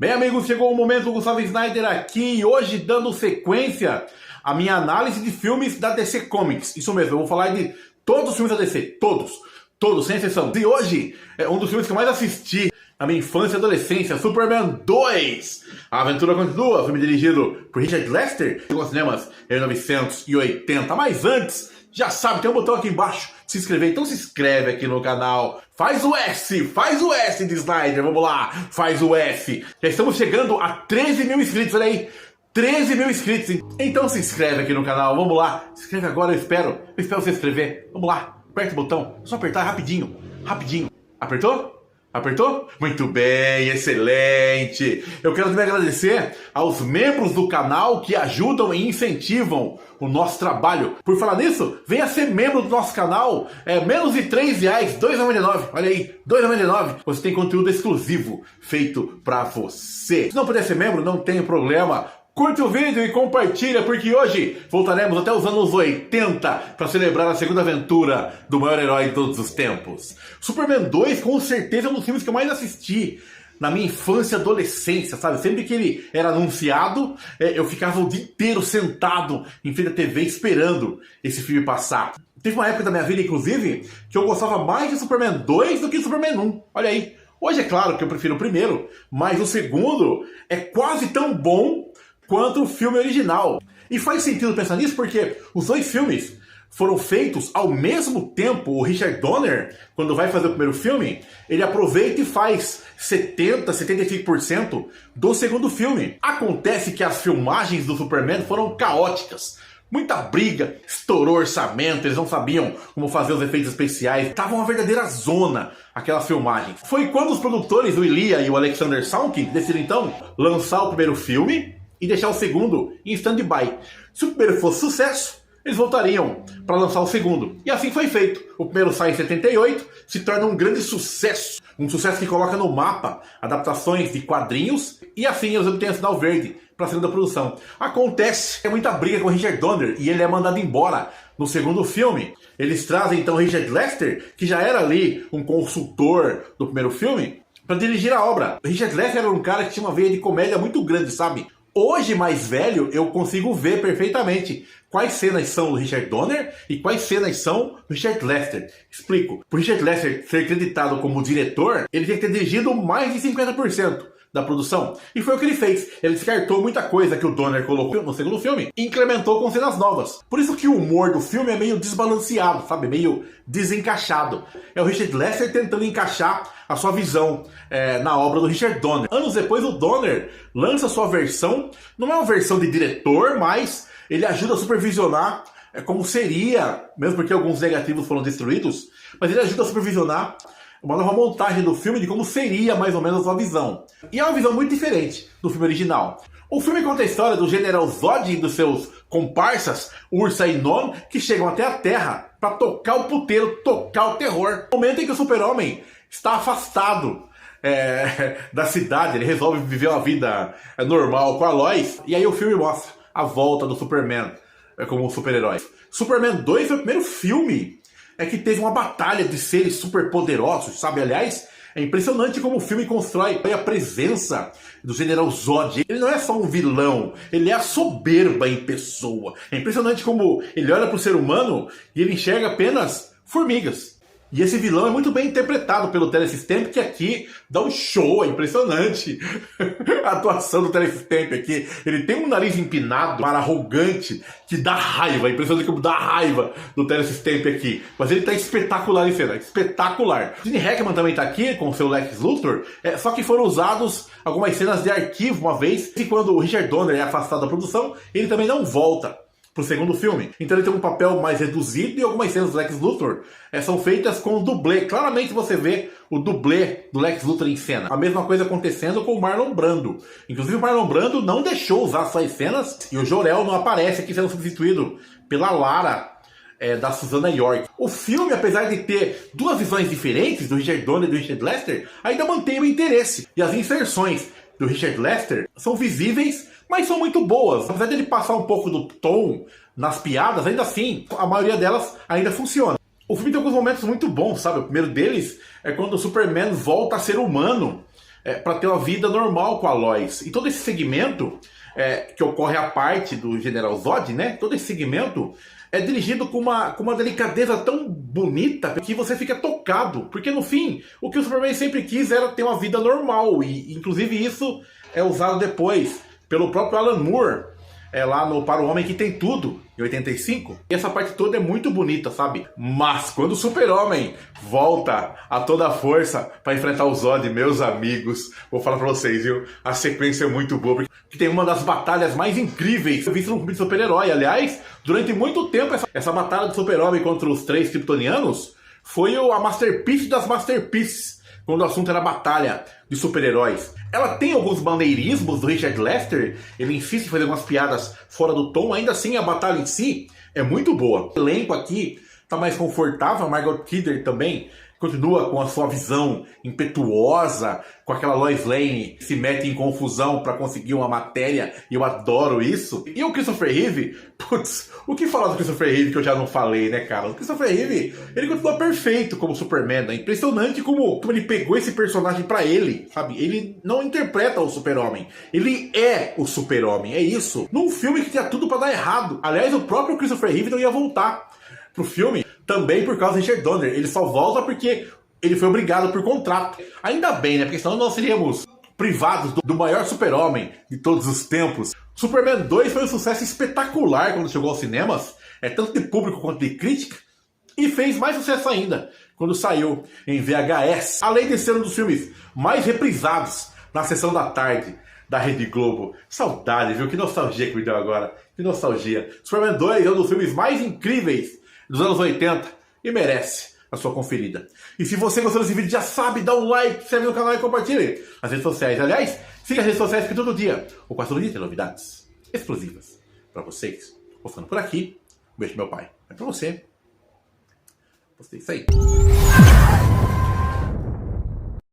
Bem, amigos, chegou o momento do Gustavo Snyder aqui, hoje dando sequência à minha análise de filmes da DC Comics. Isso mesmo, eu vou falar de todos os filmes da DC, todos, sem exceção. E hoje é um dos filmes que eu mais assisti na minha infância e adolescência, Superman 2. A aventura continua, filme dirigido por Richard Lester, chegou aos cinemas em 1980. Mas antes, já sabe, tem um botão aqui embaixo de se inscrever, então se inscreve aqui no canal. Faz o S de Snyder, vamos lá, faz o S. Já estamos chegando a 13 mil inscritos, olha aí. 13 mil inscritos, então se inscreve aqui no canal, vamos lá. Se inscreve agora, eu espero você se inscrever. Vamos lá, aperta o botão, é só apertar rapidinho. Apertou? Apertou? Muito bem, excelente! Eu quero também agradecer aos membros do canal que ajudam e incentivam o nosso trabalho. Por falar nisso, venha ser membro do nosso canal. É menos de R$3, R$2,99. Olha aí, R$2,99. Você tem conteúdo exclusivo feito pra você. Se não puder ser membro, não tem problema. Curte o vídeo e compartilha, porque hoje voltaremos até os anos 80 para celebrar a segunda aventura do maior herói de todos os tempos. Superman 2 com certeza é um dos filmes que eu mais assisti na minha infância e adolescência, sabe? Sempre que ele era anunciado, eu ficava o dia inteiro sentado em frente à TV esperando esse filme passar. Teve uma época da minha vida, inclusive, que eu gostava mais de Superman 2 do que de Superman 1. Olha aí. Hoje é claro que eu prefiro o primeiro, mas o segundo é quase tão bom quanto o filme original. E faz sentido pensar nisso porque os dois filmes foram feitos ao mesmo tempo. O Richard Donner, quando vai fazer o primeiro filme, ele aproveita e faz 75% do segundo filme. Acontece que as filmagens do Superman foram caóticas. Muita briga, estourou orçamento, eles não sabiam como fazer os efeitos especiais. Tava uma verdadeira zona aquela filmagem. Foi quando os produtores, o Ilia e o Alexander Salkind, decidiram então lançar o primeiro filme e deixar o segundo em stand-by. Se o primeiro fosse sucesso, eles voltariam para lançar o segundo. E assim foi feito. O primeiro sai em 78, se torna um grande sucesso. Um sucesso que coloca no mapa adaptações de quadrinhos, e assim eles obtêm o sinal verde para a segunda produção. Acontece que é muita briga com o Richard Donner e ele é mandado embora no segundo filme. Eles trazem então Richard Lester, que já era ali um consultor do primeiro filme, para dirigir a obra. O Richard Lester era um cara que tinha uma veia de comédia muito grande, sabe? Hoje, mais velho, eu consigo ver perfeitamente quais cenas são do Richard Donner e quais cenas são do Richard Lester. Explico. Por Richard Lester ser acreditado como diretor, ele tinha que ter dirigido mais de 50% da produção. E foi o que ele fez. Ele descartou muita coisa que o Donner colocou no segundo filme e incrementou com cenas novas. Por isso que o humor do filme é meio desbalanceado, sabe? Meio desencaixado. É o Richard Lester tentando encaixar a sua visão na obra do Richard Donner. Anos depois, o Donner lança sua versão. Não é uma versão de diretor, mas ele ajuda a supervisionar como seria, mesmo porque alguns negativos foram destruídos, mas ele ajuda a supervisionar uma nova montagem do filme de como seria mais ou menos a sua visão. E é uma visão muito diferente do filme original. O filme conta a história do General Zod e dos seus comparsas, Ursa e Non, que chegam até a Terra para tocar o puteiro, tocar o terror. No momento em que o Super-Homem está afastado da cidade, ele resolve viver uma vida normal com a Lois, e aí o filme mostra a volta do Superman como um super-herói. Superman 2 foi o primeiro filme que teve uma batalha de seres super poderosos, sabe? Aliás, é impressionante como o filme constrói a presença do General Zod. Ele não é só um vilão, ele é a soberba em pessoa. É impressionante como ele olha para o ser humano e ele enxerga apenas formigas. E esse vilão é muito bem interpretado pelo Terence Stamp, que aqui dá um show, é impressionante. A atuação do Terence Stamp aqui, ele tem um nariz empinado, cara arrogante, que dá raiva, é impressionante como dá raiva do Terence Stamp aqui. Mas ele tá espetacular em cena, espetacular. Gene Hackman também tá aqui com o seu Lex Luthor, só que foram usados algumas cenas de arquivo uma vez, e quando o Richard Donner é afastado da produção, ele também não volta pro segundo filme. Então ele tem um papel mais reduzido e algumas cenas do Lex Luthor são feitas com o dublê. Claramente você vê o dublê do Lex Luthor em cena. A mesma coisa acontecendo com o Marlon Brando. Inclusive o Marlon Brando não deixou usar suas cenas e o Jor-El não aparece aqui sendo substituído pela Lara da Susannah York. O filme, apesar de ter duas visões diferentes do Richard Donner e do Richard Lester, ainda mantém o interesse. E as inserções do Richard Lester são visíveis, mas são muito boas. Apesar de ele passar um pouco do tom nas piadas, ainda assim, a maioria delas ainda funciona. O filme tem alguns momentos muito bons, sabe? O primeiro deles é quando o Superman volta a ser humano para ter uma vida normal com a Lois. E todo esse segmento que ocorre à parte do General Zod, né? Todo esse segmento é dirigido com uma delicadeza tão bonita que você fica tocado. Porque no fim, o que o Superman sempre quis era ter uma vida normal. E inclusive isso é usado depois pelo próprio Alan Moore, lá no Para o Homem que Tem Tudo, em 85. E essa parte toda é muito bonita, sabe? Mas quando o Super-Homem volta a toda a força para enfrentar o Zod, meus amigos, vou falar pra vocês, viu? A sequência é muito boa, porque tem uma das batalhas mais incríveis vistas no filme de super-herói. Aliás, durante muito tempo, essa batalha do Super-Homem contra os 3 kryptonianos foi a masterpiece das masterpieces, quando o assunto era batalha de super-heróis. Ela tem alguns maneirismos do Richard Lester, ele insiste em fazer algumas piadas fora do tom, ainda assim a batalha em si é muito boa. O elenco aqui tá mais confortável, a Margot Kidder também continua com a sua visão impetuosa, com aquela Lois Lane que se mete em confusão para conseguir uma matéria, e eu adoro isso. E o Christopher Reeve, putz, o que falar do Christopher Reeve que eu já não falei, né, cara? O Christopher Reeve, ele continua perfeito como Superman, é impressionante como ele pegou esse personagem para ele, sabe? Ele não interpreta o Super-Homem, ele é o Super-Homem, é isso. Num filme que tinha tudo para dar errado. Aliás, o próprio Christopher Reeve não ia voltar pro filme, também por causa de Richard Donner. Ele só volta porque ele foi obrigado por contrato. Ainda bem, né? Porque senão nós seríamos privados do maior super-homem de todos os tempos. Superman 2 foi um sucesso espetacular quando chegou aos cinemas, tanto de público quanto de crítica, e fez mais sucesso ainda quando saiu em VHS. Além de ser um dos filmes mais reprisados na sessão da tarde da Rede Globo. Saudade, viu? Que nostalgia que me deu agora. Que nostalgia. Superman 2 é um dos filmes mais incríveis dos anos 80 e merece a sua conferida. E se você gostou desse vídeo, já sabe, dá um like, se inscreve no canal e compartilhe nas redes sociais. Aliás, siga as redes sociais que todo dia, ou quase todo dia, tem novidades exclusivas para vocês. Vou ficando por aqui. Um beijo do meu pai. É pra você. Gostei disso aí.